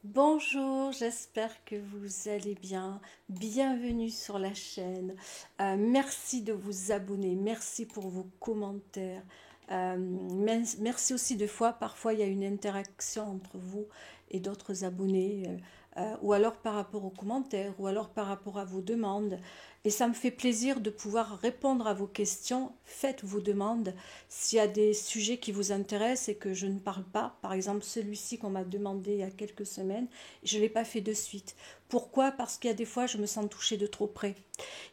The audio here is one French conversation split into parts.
Bonjour, j'espère que vous allez bien. Bienvenue sur la chaîne. Merci de vous abonner. Merci pour vos commentaires. Merci aussi de fois, parfois il y a une interaction entre vous et d'autres abonnés, ou alors par rapport aux commentaires, ou alors par rapport à vos demandes. Et ça me fait plaisir de pouvoir répondre à vos questions. Faites vos demandes. S'il y a des sujets qui vous intéressent et que je ne parle pas, par exemple celui-ci qu'on m'a demandé il y a quelques semaines, je ne l'ai pas fait de suite. Pourquoi? Parce qu'il y a des fois, je me sens touchée de trop près.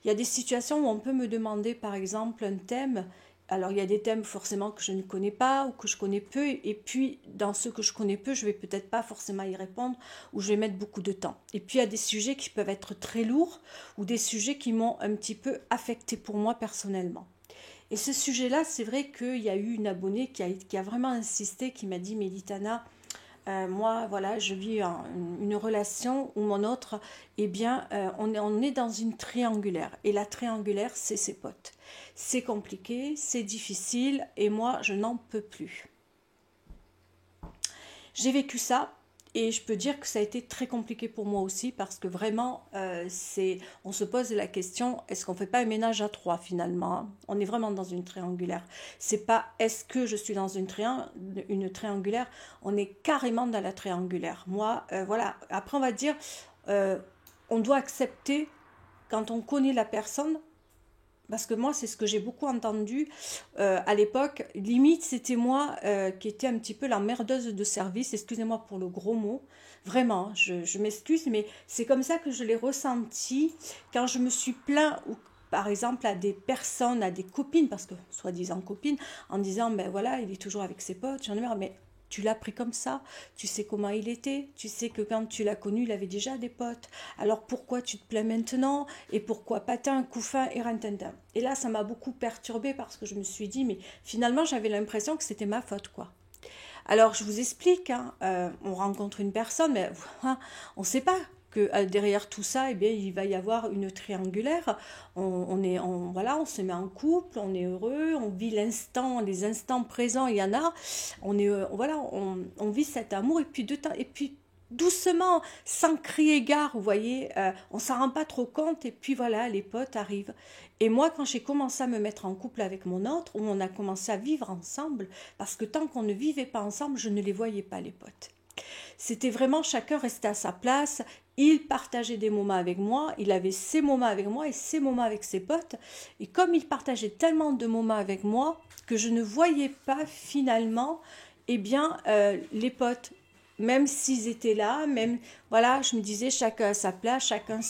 Il y a des situations où on peut me demander, par exemple, un thème. Alors, il y a des thèmes forcément que je ne connais pas ou que je connais peu. Et puis, dans ceux que je connais peu, je vais peut-être pas forcément y répondre ou je vais mettre beaucoup de temps. Et puis, il y a des sujets qui peuvent être très lourds ou des sujets qui m'ont un petit peu affecté pour moi personnellement. Et ce sujet-là, c'est vrai qu'il y a eu une abonnée qui a vraiment insisté, qui m'a dit, Méditana, moi, voilà, je vis une relation où mon autre, eh bien, on est dans une triangulaire. Et la triangulaire, c'est ses potes. C'est compliqué, c'est difficile, et moi, je n'en peux plus. J'ai vécu ça. Et je peux dire que ça a été très compliqué pour moi aussi parce que vraiment, on se pose la question, est-ce qu'on ne fait pas un ménage à trois finalement? On est vraiment dans une triangulaire. C'est pas est-ce que je suis dans une triangulaire, on est carrément dans la triangulaire. Moi, voilà. Après, on va dire, euh, on doit accepter quand on connaît la personne, parce que moi, c'est ce que j'ai beaucoup entendu à l'époque. Limite, c'était moi qui étais un petit peu la merdeuse de service. Excusez-moi pour le gros mot. Vraiment, je m'excuse, mais c'est comme ça que je l'ai ressenti quand je me suis plaint ou par exemple à des personnes, à des copines, parce que soi-disant copines, en disant, ben voilà, il est toujours avec ses potes, j'en ai marre, mais tu l'as pris comme ça, tu sais comment il était, tu sais que quand tu l'as connu, il avait déjà des potes. Alors pourquoi tu te plains maintenant? Et pourquoi patin, couffin et rintintin. Et là, ça m'a beaucoup perturbée parce que je me suis dit, mais finalement, j'avais l'impression que c'était ma faute, quoi. Alors, je vous explique, hein, on rencontre une personne, mais hein, on ne sait pas que derrière tout ça, eh bien, il va y avoir une triangulaire. Voilà, on se met en couple, on est heureux, on vit l'instant, les instants présents, il y en a. Voilà, on vit cet amour et puis de temps, et puis doucement, sans crier gare, vous voyez, on s'en rend pas trop compte et puis voilà, les potes arrivent. Et moi, quand j'ai commencé à me mettre en couple avec mon autre, où on a commencé à vivre ensemble, parce que tant qu'on ne vivait pas ensemble, je ne les voyais pas, les potes. C'était vraiment chacun restait à sa place. Il partageait des moments avec moi, il avait ses moments avec moi et ses moments avec ses potes. Et comme il partageait tellement de moments avec moi que je ne voyais pas finalement, eh bien, les potes, même s'ils étaient là, même, voilà, je me disais chacun à sa place, chacun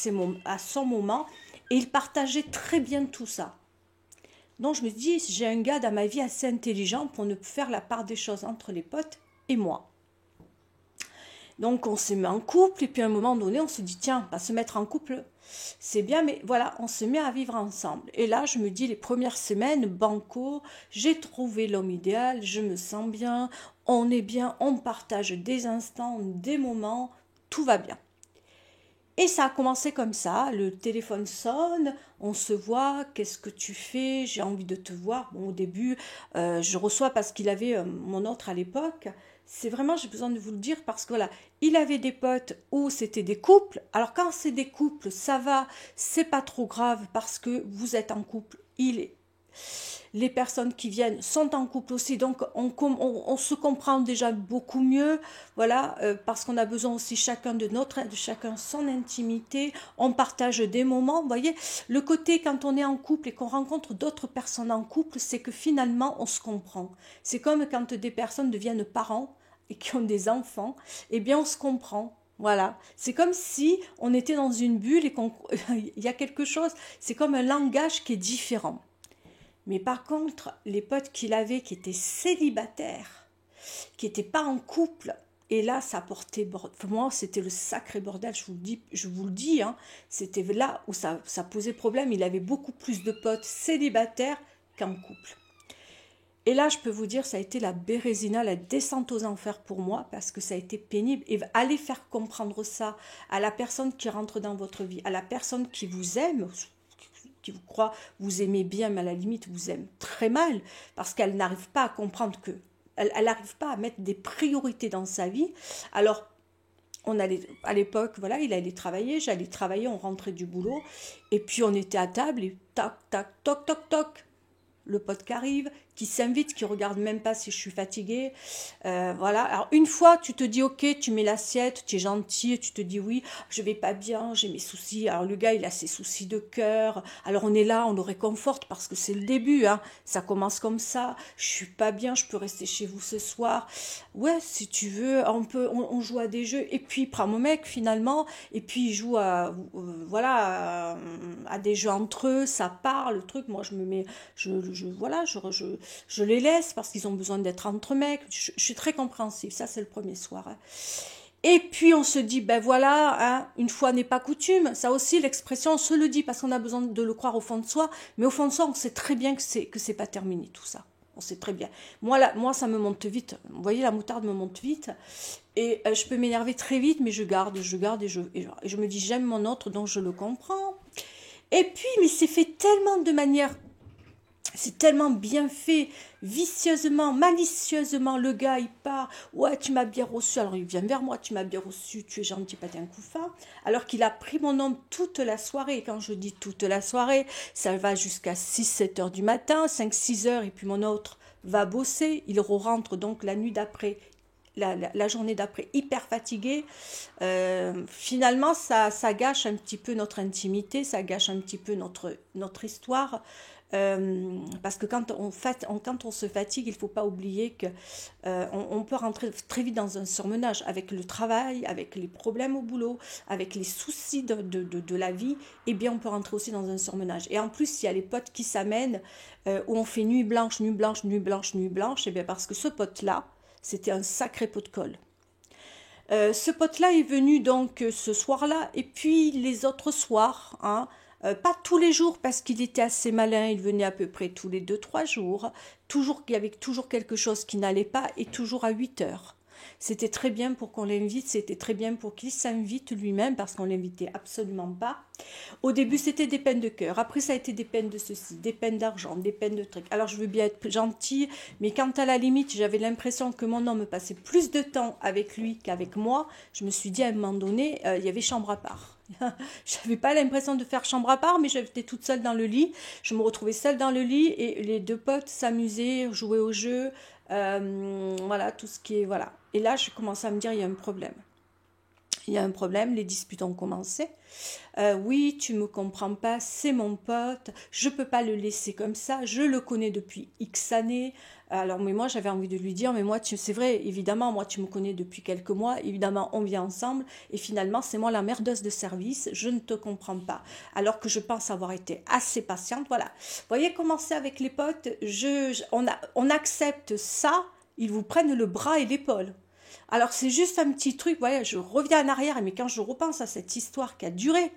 à son moment. Et il partageait très bien tout ça. Donc je me dis, j'ai un gars dans ma vie assez intelligent pour ne faire la part des choses entre les potes et moi. Donc on se met en couple et puis à un moment donné on se dit tiens, on va se mettre en couple, c'est bien mais voilà, on se met à vivre ensemble. Et là je me dis les premières semaines, banco, j'ai trouvé l'homme idéal, je me sens bien, on partage des instants, des moments, tout va bien. Et ça a commencé comme ça, le téléphone sonne, on se voit, qu'est-ce que tu fais, j'ai envie de te voir. Bon, au début, je reçois parce qu'il avait mon autre à l'époque. C'est vraiment, j'ai besoin de vous le dire parce que voilà, il avait des potes où c'était des couples. Alors quand c'est des couples, ça va, c'est pas trop grave parce que vous êtes en couple. Les personnes qui viennent sont en couple aussi, donc on se comprend déjà beaucoup mieux, voilà, parce qu'on a besoin aussi chacun de chacun son intimité, on partage des moments, vous voyez, le côté quand on est en couple et qu'on rencontre d'autres personnes en couple, c'est que finalement on se comprend. C'est comme quand des personnes deviennent parents et qui ont des enfants, eh bien on se comprend. Voilà, c'est comme si on était dans une bulle et qu'il y a quelque chose, c'est comme un langage qui est différent. Mais par contre, les potes qu'il avait qui étaient célibataires, qui n'étaient pas en couple, et là, ça portait. Pour moi, c'était le sacré bordel, je vous le dis, hein, c'était là où ça posait problème. Il avait beaucoup plus de potes célibataires qu'en couple. Et là, je peux vous dire, ça a été la bérésina, la descente aux enfers pour moi, parce que ça a été pénible. Et aller faire comprendre ça à la personne qui rentre dans votre vie, à la personne qui vous aime, qui vous croit, vous aimez bien, mais à la limite vous aime très mal, parce qu'elle n'arrive pas à comprendre que, elle n'arrive pas à mettre des priorités dans sa vie. Alors, on allait, à l'époque, voilà, il allait travailler, j'allais travailler, on rentrait du boulot, et puis on était à table, et tac, tac, toc, toc, toc, le pote qui arrive, qui s'invite, qui regarde même pas si je suis fatiguée. Voilà. Alors une fois, tu te dis ok, tu mets l'assiette, tu es gentil, tu te dis oui, je vais pas bien, j'ai mes soucis. Alors le gars, il a ses soucis de cœur. Alors on est là, on le réconforte parce que c'est le début, hein. Ça commence comme ça. Je suis pas bien, je peux rester chez vous ce soir. Ouais, si tu veux, on joue à des jeux. Et puis prends mon mec finalement, et puis il joue voilà, à des jeux entre eux, ça parle, le truc. Moi, je me mets, voilà, je les laisse parce qu'ils ont besoin d'être entre mecs. Je suis très compréhensive. Ça, c'est le premier soir, hein. Et puis, on se dit, ben voilà, hein, une fois n'est pas coutume. Ça aussi, l'expression, on se le dit parce qu'on a besoin de le croire au fond de soi. Mais au fond de soi, on sait très bien que c'est pas terminé, tout ça. On sait très bien. Moi, là, moi, ça me monte vite. Vous voyez, la moutarde me monte vite. Et je peux m'énerver très vite, mais je garde et je me dis, j'aime mon autre, donc je le comprends. Et puis, mais c'est fait tellement de manière, c'est tellement bien fait, vicieusement, malicieusement, le gars, il part, ouais, tu m'as bien reçu, alors il vient vers moi, tu m'as bien reçu, tu es gentil, pas un coup fin, alors qu'il a pris mon nom toute la soirée, et quand je dis toute la soirée, ça va jusqu'à 6-7 heures du matin, 5-6 heures, et puis mon autre va bosser, il rentre donc la nuit d'après, la journée d'après hyper fatigué. Finalement ça gâche un petit peu notre intimité, ça gâche un petit peu notre histoire. Parce que quand on se fatigue, il ne faut pas oublier que on peut rentrer très vite dans un surmenage avec le travail, avec les problèmes au boulot, avec les soucis de la vie, et bien on peut rentrer aussi dans un surmenage. Et en plus, il y a les potes qui s'amènent, où on fait nuit blanche, nuit blanche, nuit blanche, nuit blanche, et bien parce que ce pote-là, c'était un sacré pot de colle. Ce pote-là est venu donc ce soir-là, et puis les autres soirs, hein, pas tous les jours parce qu'il était assez malin, il venait à peu près tous les 2-3 jours, toujours, il y avait toujours quelque chose qui n'allait pas, et toujours à 8 heures. C'était très bien pour qu'on l'invite, c'était très bien pour qu'il s'invite lui-même, parce qu'on l'invitait absolument pas. Au début, c'était des peines de cœur. Après, ça a été des peines de ceci, des peines d'argent, des peines de trucs. Alors, je veux bien être gentille, mais quand à la limite, j'avais l'impression que mon homme passait plus de temps avec lui qu'avec moi, je me suis dit à un moment donné, il y avait chambre à part. J'avais pas l'impression de faire chambre à part, mais j'étais toute seule dans le lit. Je me retrouvais seule dans le lit et les deux potes s'amusaient, jouaient au jeu, voilà, tout ce qui est, voilà. Et là, je commençais à me dire, il y a un problème. Il y a un problème, les disputes ont commencé. Oui, tu me comprends pas, c'est mon pote, je peux pas le laisser comme ça, je le connais depuis X années. Alors, mais moi, j'avais envie de lui dire, mais moi, c'est vrai, évidemment, moi, tu me connais depuis quelques mois, évidemment, on vient ensemble, et finalement, c'est moi la merdeuse de service, je ne te comprends pas. Alors que je pense avoir été assez patiente, voilà. Vous voyez comment c'est avec les potes, on accepte ça, ils vous prennent le bras et l'épaule. Alors c'est juste un petit truc, voilà, je reviens en arrière, mais quand je repense à cette histoire qui a duré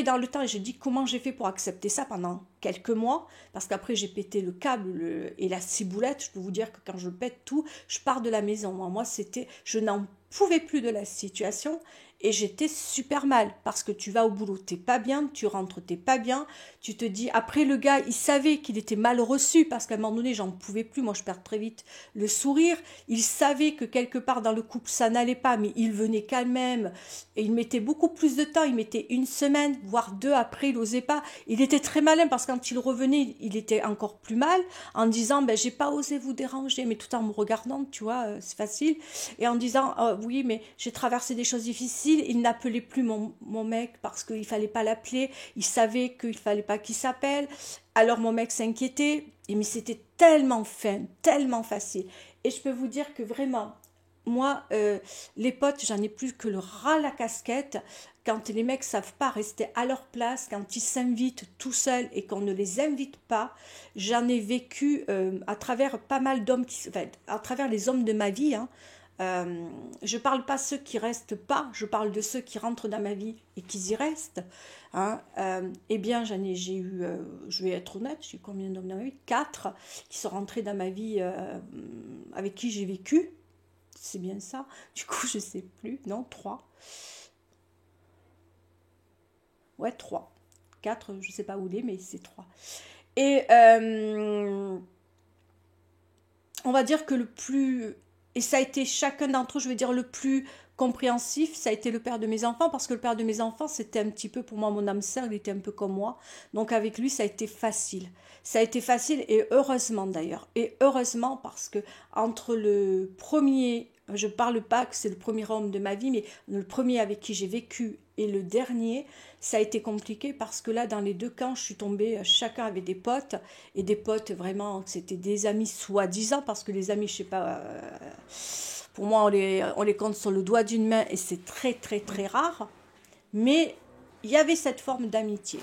dans le temps, et je dis comment j'ai fait pour accepter ça pendant quelques mois, parce qu'après j'ai pété le câble et la ciboulette, je peux vous dire que quand je pète tout, je pars de la maison. Moi c'était, je n'en pouvais plus de la situation, et j'étais super mal, parce que tu vas au boulot, t'es pas bien, tu rentres, t'es pas bien, tu te dis, après le gars, il savait qu'il était mal reçu, parce qu'à un moment donné, j'en pouvais plus, moi je perds très vite le sourire, il savait que quelque part dans le couple ça n'allait pas, mais il venait quand même, et il mettait beaucoup plus de temps, il mettait une semaine, voire deux après, il n'osait pas, il était très malin, parce que quand il revenait, il était encore plus mal, en disant, ben j'ai pas osé vous déranger, mais tout en me regardant, tu vois, c'est facile, et en disant, oui, mais j'ai traversé des choses difficiles, il n'appelait plus mon mec, parce qu'il fallait pas l'appeler, il savait qu'il fallait pas qu'il s'appelle, alors mon mec s'inquiétait, mais c'était tellement fin, tellement facile. Et je peux vous dire que vraiment, moi, les potes, j'en ai plus que le ras la casquette. Quand les mecs savent pas rester à leur place, quand ils s'invitent tout seuls et qu'on ne les invite pas, j'en ai vécu à travers pas mal d'hommes, enfin, à travers les hommes de ma vie, hein. Je parle pas ceux qui restent pas, je parle de ceux qui rentrent dans ma vie et qui y restent, hein. Eh bien, j'ai eu, je vais être honnête, j'ai eu combien d'hommes dans ma vie? 4 qui sont rentrés dans ma vie, avec qui j'ai vécu, c'est bien ça. Du coup, je sais plus, non, 3. Ouais, 3. 4, je sais pas où il est, mais c'est 3. Et on va dire que le plus Et ça a été chacun d'entre eux, je veux dire, le plus compréhensif, ça a été le père de mes enfants, parce que le père de mes enfants, c'était un petit peu pour moi mon âme sœur, il était un peu comme moi. Donc avec lui, ça a été facile. Ça a été facile, et heureusement d'ailleurs. Et heureusement parce que entre le premier, je parle pas que c'est le premier homme de ma vie, mais le premier avec qui j'ai vécu et le dernier, ça a été compliqué parce que là, dans les deux camps, je suis tombée, chacun avait des potes, et des potes vraiment, c'était des amis soi-disant, parce que les amis, je sais pas, pour moi, on les compte sur le doigt d'une main, et c'est très, très, très rare. Mais il y avait cette forme d'amitié.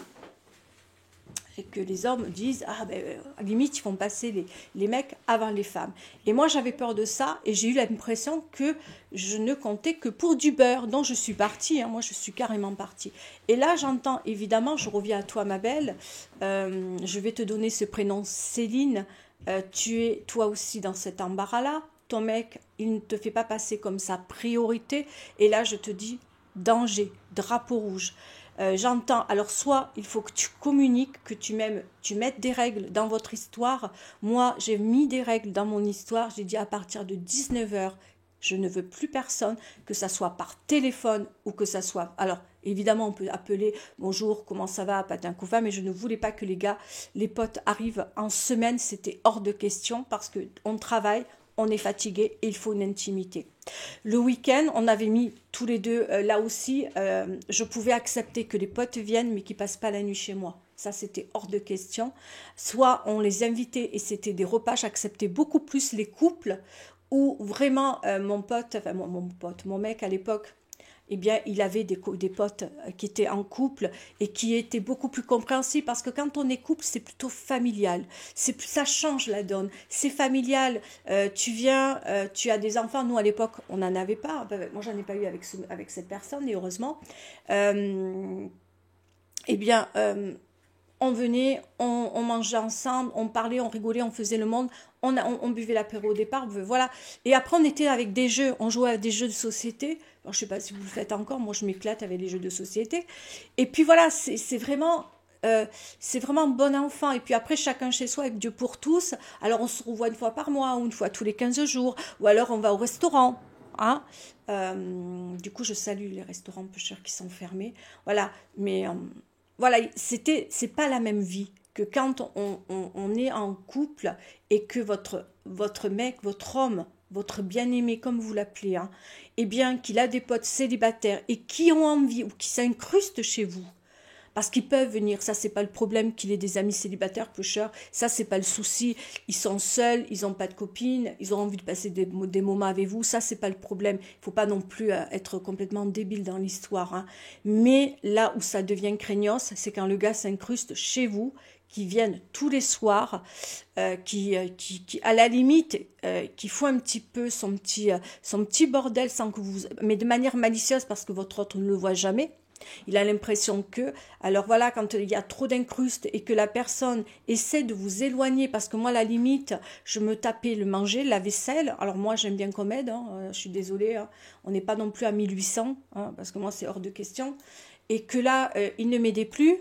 Et que les hommes disent, ah ben, à la limite, ils font passer les mecs avant les femmes. Et moi, j'avais peur de ça, et j'ai eu l'impression que je ne comptais que pour du beurre. Donc, je suis partie, hein, moi, je suis carrément partie. Et là, j'entends, évidemment, je reviens à toi, ma belle, je vais te donner ce prénom, Céline, tu es toi aussi dans cet embarras-là, ton mec, il ne te fait pas passer comme sa priorité, et là, je te dis, danger, drapeau rouge. J'entends, alors soit il faut que tu communiques, que tu mettes des règles dans votre histoire. Moi, j'ai mis des règles dans mon histoire. J'ai dit à partir de 19h, je ne veux plus personne, que ça soit par téléphone ou que ça soit... Alors, évidemment, on peut appeler, bonjour, comment ça va, patin couffin, mais je ne voulais pas que les gars, les potes arrivent en semaine, c'était hors de question parce qu'on travaille, on est fatigué et il faut une intimité. Le week-end, on avait mis tous les deux, là aussi, je pouvais accepter que les potes viennent, mais qu'ils passent pas la nuit chez moi. Ça, c'était hors de question. Soit on les invitait et c'était des repas, j'acceptais beaucoup plus les couples où vraiment mon pote, enfin mon mec à l'époque, eh bien, il avait des potes qui étaient en couple et qui étaient beaucoup plus compréhensibles parce que quand on est couple, c'est plutôt familial. Ça change la donne. C'est familial. Tu viens, tu as des enfants. Nous, à l'époque, on n'en avait pas. Enfin, moi, j'en ai pas eu avec cette personne, et heureusement. Eh bien, on venait, on mangeait ensemble, on parlait, on rigolait, on faisait le monde, on buvait l'apéro au départ, voilà. Et après, on était avec des jeux, on jouait à des jeux de société. Alors, je ne sais pas si vous le faites encore, moi je m'éclate avec les jeux de société. Et puis voilà, c'est vraiment bon enfant. Et puis après, chacun chez soi avec Dieu pour tous. Alors, on se revoit une fois par mois ou une fois tous les 15 jours, ou alors on va au restaurant. Hein. Du coup, je salue les restaurants peu chers qui sont fermés. Voilà, mais... voilà, c'est pas la même vie que quand on est en couple et que votre mec, votre homme, votre bien-aimé, comme vous l'appelez, hein, eh bien, qu'il a des potes célibataires et qui ont envie ou qui s'incrustent chez vous. Parce qu'ils peuvent venir, ça c'est pas le problème qu'il ait des amis célibataires, pêcheurs, ça c'est pas le souci. Ils sont seuls, ils n'ont pas de copines, ils ont envie de passer des moments avec vous, ça c'est pas le problème. Il faut pas non plus être complètement débile dans l'histoire. Hein. Mais là où ça devient craignos, c'est quand le gars s'incruste chez vous, qui viennent tous les soirs, qui à la limite, qui font un petit peu son petit bordel sans que vous, mais de manière malicieuse parce que votre autre ne le voit jamais. Il a l'impression que, alors voilà, quand il y a trop d'incrustes et que la personne essaie de vous éloigner, parce que moi, à la limite, je me tapais le manger, la vaisselle. Alors moi, j'aime bien qu'on m'aide, hein, je suis désolée, hein, on n'est pas non plus à 1800, hein, parce que moi, c'est hors de question. Et que là, il ne m'aidait plus,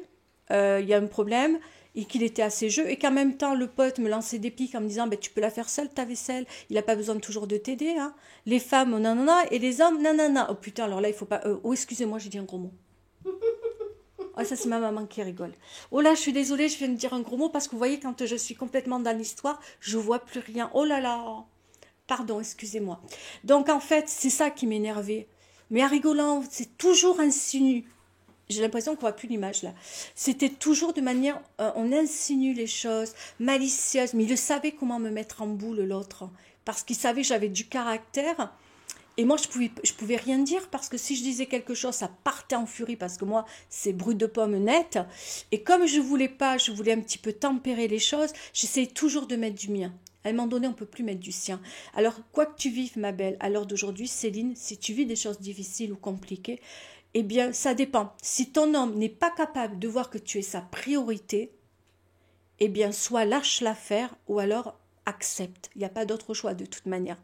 il y a un problème, et qu'il était à ses jeux, et qu'en même temps, le pote me lançait des piques en me disant, ben, tu peux la faire seule, ta vaisselle, il n'a pas besoin toujours de t'aider. Hein. Les femmes, nanana, et les hommes, nanana. Oh putain, alors là, il faut pas... oh, excusez-moi, j'ai dit un gros mot. Ah, ça, c'est ma maman qui rigole. Oh là, je suis désolée, je viens de dire un gros mot parce que vous voyez, quand je suis complètement dans l'histoire, je vois plus rien. Oh là là. Pardon, excusez-moi. Donc, en fait, c'est ça qui m'énervait. Mais en rigolant, c'est toujours insinue. J'ai l'impression qu'on voit plus l'image là. C'était toujours de manière, on insinue les choses, malicieuse. Mais il savait comment me mettre en boule, l'autre. Parce qu'il savait que j'avais du caractère. Et moi, je pouvais rien dire parce que si je disais quelque chose, ça partait en furie parce que moi, c'est brut de pomme net. Et comme je voulais pas, je voulais un petit peu tempérer les choses, j'essayais toujours de mettre du mien. À un moment donné, on peut plus mettre du sien. Alors, quoi que tu vives, ma belle, à l'heure d'aujourd'hui, Céline, si tu vis des choses difficiles ou compliquées, eh bien, ça dépend. Si ton homme n'est pas capable de voir que tu es sa priorité, eh bien, soit lâche l'affaire ou alors accepte. Il n'y a pas d'autre choix de toute manière.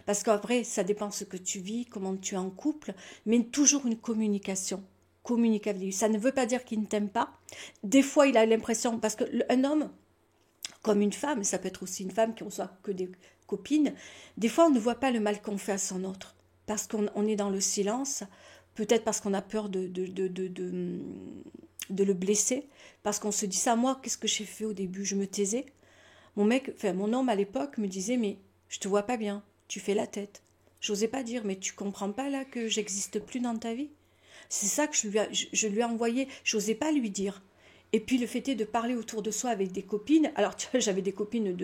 Parce qu'après, ça dépend ce que tu vis, comment tu es en couple, mais toujours une communication. Communicative. Ça ne veut pas dire qu'il ne t'aime pas. Des fois, il a l'impression, parce qu'un homme, comme une femme, ça peut être aussi une femme qui reçoit que copine, des fois on ne voit pas le mal qu'on fait à son autre, parce qu'on est dans le silence, peut-être parce qu'on a peur de le blesser, parce qu'on se dit ça, moi, qu'est-ce que j'ai fait au début? Je me taisais. Mon homme à l'époque me disait, mais je te vois pas bien, tu fais la tête. J'osais pas dire, mais tu comprends pas là que j'existe plus dans ta vie? C'est ça que je lui ai envoyé, j'osais pas lui dire. Et puis le fait est de parler autour de soi avec des copines. Alors tu vois, j'avais des copines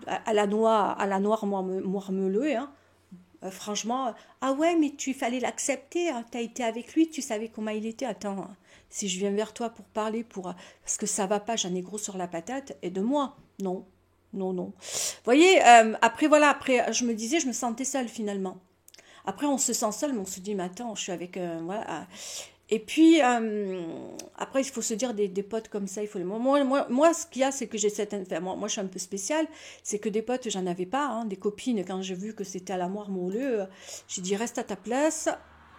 à la noire moirmeleux, hein. Franchement, ah ouais, mais tu fallait l'accepter, hein. T'as été avec lui, tu savais comment il était. Attends, hein, si je viens vers toi pour parler, parce que ça va pas, j'en ai gros sur la patate, aide-moi. Non, non, non. Vous voyez, après voilà, après je me disais, je me sentais seule finalement. Après, on se sent seul, mais on se dit, mais attends, je suis avec. Voilà. Et puis, après, il faut se dire des potes comme ça, il faut les. Moi, ce qu'il y a, c'est que j'ai cette. Enfin, moi, je suis un peu spéciale, c'est que des potes, j'en avais pas, hein, des copines, quand j'ai vu que c'était à la moire moelleux, j'ai dit, reste à ta place.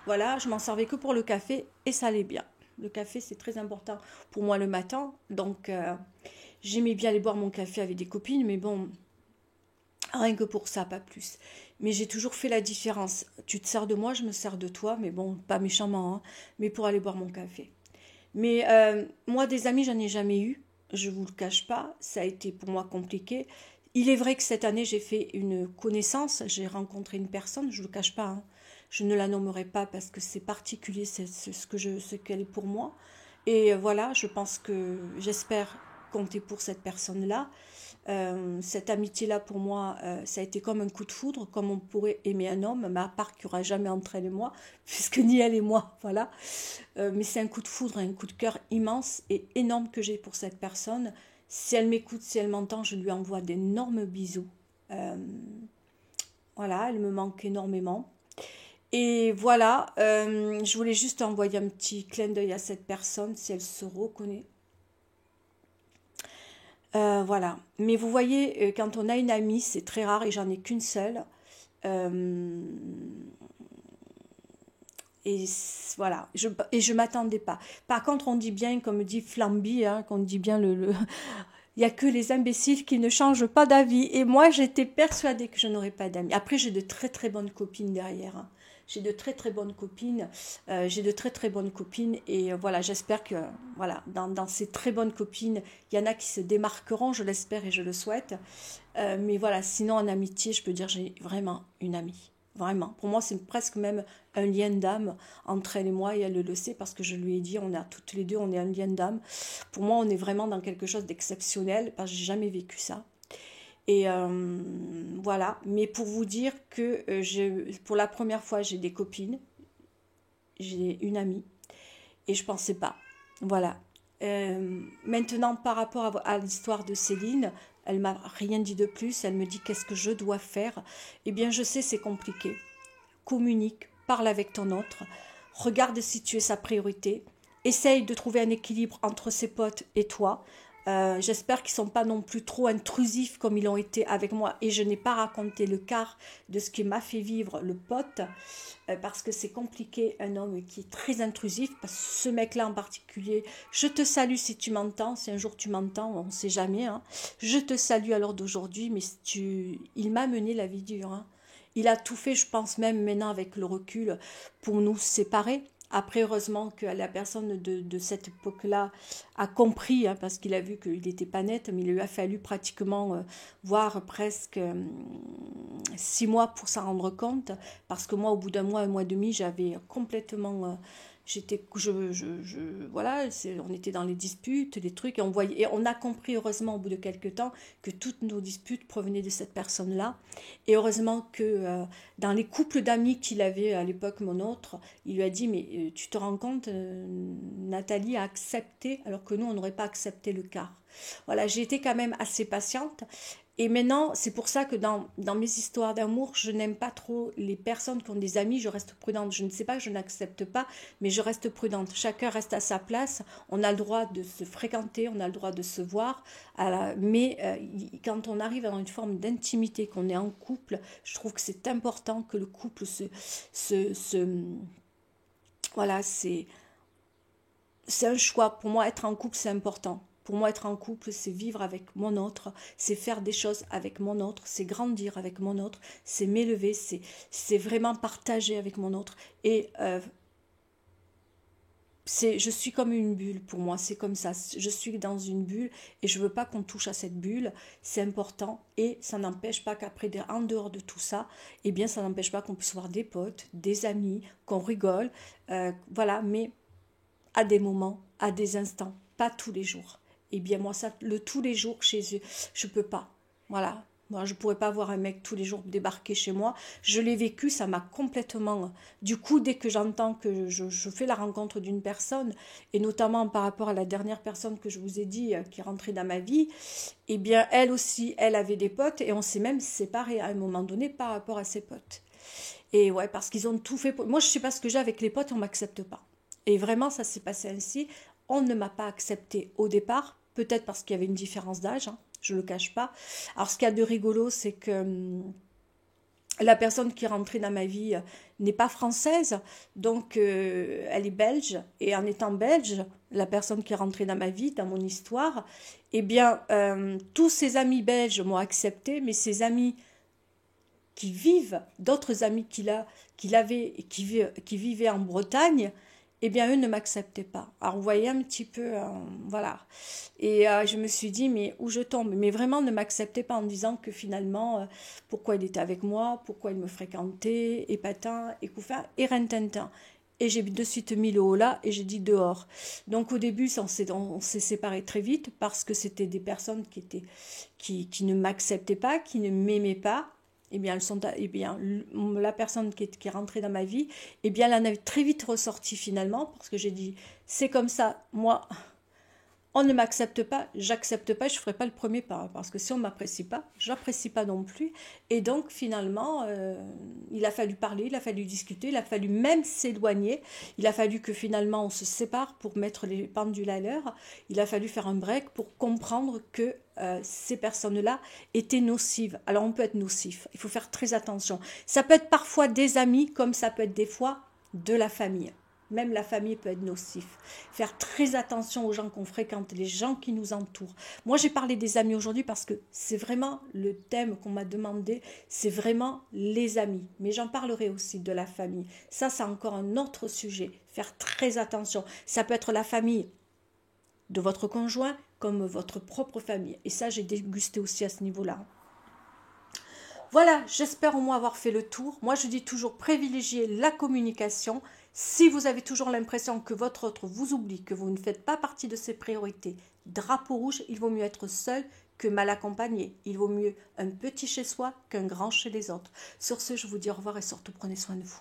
Voilà, je m'en servais que pour le café et ça allait bien. Le café, c'est très important pour moi le matin. Donc, j'aimais bien aller boire mon café avec des copines, mais bon, rien que pour ça, pas plus. Mais j'ai toujours fait la différence. Tu te sers de moi, je me sers de toi, mais bon, pas méchamment, hein, mais pour aller boire mon café. Mais moi, des amis, j'en ai jamais eu. Je vous le cache pas. Ça a été pour moi compliqué. Il est vrai que cette année, j'ai fait une connaissance. J'ai rencontré une personne, je ne vous le cache pas, hein. Je ne la nommerai pas parce que c'est particulier, c'est ce qu'elle est pour moi. Et voilà, je pense que j'espère compter pour cette personne-là. Cette amitié-là, pour moi, ça a été comme un coup de foudre, comme on pourrait aimer un homme, mais à part qu'il n'y aura jamais entre elle et moi, puisque ni elle et moi, voilà. Mais c'est un coup de foudre, un coup de cœur immense et énorme que j'ai pour cette personne. Si elle m'écoute, si elle m'entend, je lui envoie d'énormes bisous. Euh, voilà, elle me manque énormément. Et voilà, je voulais juste envoyer un petit clin d'œil à cette personne, si elle se reconnaît. Voilà. Mais vous voyez, quand on a une amie, c'est très rare et j'en ai qu'une seule. Euh, voilà. Et je m'attendais pas. Par contre, on dit bien, comme dit Flamby, hein, qu'on dit bien il n'y a que les imbéciles qui ne changent pas d'avis. Et moi, j'étais persuadée que je n'aurais pas d'amis. Après, j'ai de très très bonnes copines derrière, hein. J'ai de très très bonnes copines. J'ai de très très bonnes copines. Et voilà, j'espère que voilà, dans ces très bonnes copines, il y en a qui se démarqueront, je l'espère et je le souhaite. Mais voilà, sinon en amitié, je peux dire j'ai vraiment une amie. Vraiment. Pour moi, c'est presque même un lien d'âme entre elle et moi, et elle le sait parce que je lui ai dit, on a toutes les deux, on est un lien d'âme. Pour moi, on est vraiment dans quelque chose d'exceptionnel parce que j'ai jamais vécu ça. Et voilà. Mais pour vous dire que pour la première fois, j'ai des copines, j'ai une amie, et je pensais pas. Voilà. Maintenant, par rapport à l'histoire de Céline, elle m'a rien dit de plus. Elle me dit qu'est-ce que je dois faire. Eh bien, je sais, c'est compliqué. Communique, parle avec ton autre, regarde si tu es sa priorité, essaye de trouver un équilibre entre ses potes et toi. J'espère qu'ils ne sont pas non plus trop intrusifs comme ils l'ont été avec moi et je n'ai pas raconté le quart de ce qui m'a fait vivre le pote parce que c'est compliqué, un homme qui est très intrusif, parce que ce mec-là en particulier, je te salue si tu m'entends, si un jour tu m'entends, on ne sait jamais, hein. Je te salue à l'heure d'aujourd'hui, mais il m'a mené la vie dure, hein. Il a tout fait, je pense même maintenant avec le recul, pour nous séparer. Après, heureusement que la personne de cette époque-là a compris, hein, parce qu'il a vu qu'il n'était pas net, mais il lui a fallu pratiquement, voire presque 6 mois pour s'en rendre compte, parce que moi, au bout d'un mois, un mois et demi, j'avais complètement... voilà, on était dans les disputes, les trucs, et on a compris, heureusement, au bout de quelques temps, que toutes nos disputes provenaient de cette personne-là. Et heureusement que dans les couples d'amis qu'il avait à l'époque, mon autre, il lui a dit, mais tu te rends compte, Nathalie a accepté, alors que nous, on n'aurait pas accepté le quart. Voilà, j'ai été quand même assez patiente. Et maintenant, c'est pour ça que dans mes histoires d'amour, je n'aime pas trop les personnes qui ont des amis, je reste prudente. Je ne sais pas que je n'accepte pas, mais je reste prudente. Chacun reste à sa place, on a le droit de se fréquenter, on a le droit de se voir, mais quand on arrive dans une forme d'intimité, qu'on est en couple, je trouve que c'est important que le couple voilà, c'est un choix. Pour moi, être en couple, c'est important. Pour moi, être en couple, c'est vivre avec mon autre, c'est faire des choses avec mon autre, c'est grandir avec mon autre, c'est m'élever, c'est vraiment partager avec mon autre. Et je suis comme une bulle pour moi, c'est comme ça. Je suis dans une bulle et je veux pas qu'on touche à cette bulle. C'est important et ça n'empêche pas qu'après, en dehors de tout ça, eh bien, ça n'empêche pas qu'on puisse voir des potes, des amis, qu'on rigole, voilà. Mais à des moments, à des instants, pas tous les jours. Eh bien, moi, ça, le tous les jours chez eux, je peux pas. Voilà. Moi, je pourrais pas voir un mec tous les jours débarquer chez moi. Je l'ai vécu, ça m'a complètement... Du coup, dès que j'entends que je fais la rencontre d'une personne, et notamment par rapport à la dernière personne que je vous ai dit, qui est rentrée dans ma vie, eh bien, elle aussi, elle avait des potes, et on s'est même séparés à un moment donné par rapport à ses potes. Et ouais, parce qu'ils ont tout fait pour... Moi, je sais pas ce que j'ai avec les potes, on m'accepte pas. Et vraiment, ça s'est passé ainsi. On ne m'a pas accepté au départ, peut-être parce qu'il y avait une différence d'âge, hein, je ne le cache pas. Alors, ce qu'il y a de rigolo, c'est que la personne qui est rentrée dans ma vie n'est pas française, donc elle est belge. Et en étant belge, la personne qui est rentrée dans ma vie, dans mon histoire, eh bien, tous ses amis belges m'ont accepté, mais ses amis qui vivent, d'autres amis qu'il avait et qui vivaient en Bretagne, eh bien, eux ne m'acceptaient pas. Alors, vous voyez un petit peu, voilà. Et je me suis dit, mais où je tombe? Mais vraiment, ne m'acceptaient pas en disant que finalement, pourquoi il était avec moi, pourquoi il me fréquentait, et patin, et couffin, et rintintin. Et j'ai de suite mis le haut là et j'ai dit dehors. Donc au début, on s'est séparés très vite parce que c'était des personnes qui ne m'acceptaient pas, qui ne m'aimaient pas. Eh bien, la personne qui est rentrée dans ma vie, eh bien, elle en avait très vite ressorti finalement, parce que j'ai dit, c'est comme ça, moi, on ne m'accepte pas, j'accepte pas, je ne ferai pas le premier pas, parce que si on ne m'apprécie pas, je n'apprécie pas non plus. Et donc, finalement, il a fallu parler, il a fallu discuter, il a fallu même s'éloigner, il a fallu que finalement on se sépare pour mettre les pendules à l'heure, il a fallu faire un break pour comprendre que ces personnes-là étaient nocives. Alors, on peut être nocif, il faut faire très attention. Ça peut être parfois des amis, comme ça peut être des fois de la famille. Même la famille peut être nocif. Faire très attention aux gens qu'on fréquente, les gens qui nous entourent. Moi, j'ai parlé des amis aujourd'hui parce que c'est vraiment le thème qu'on m'a demandé. C'est vraiment les amis. Mais j'en parlerai aussi de la famille. Ça, c'est encore un autre sujet. Faire très attention. Ça peut être la famille de votre conjoint comme votre propre famille. Et ça, j'ai dégusté aussi à ce niveau-là. Voilà, j'espère au moins avoir fait le tour. Moi, je dis toujours privilégier la communication. Si vous avez toujours l'impression que votre autre vous oublie, que vous ne faites pas partie de ses priorités, drapeau rouge, il vaut mieux être seul que mal accompagné. Il vaut mieux un petit chez soi qu'un grand chez les autres. Sur ce, je vous dis au revoir et surtout prenez soin de vous.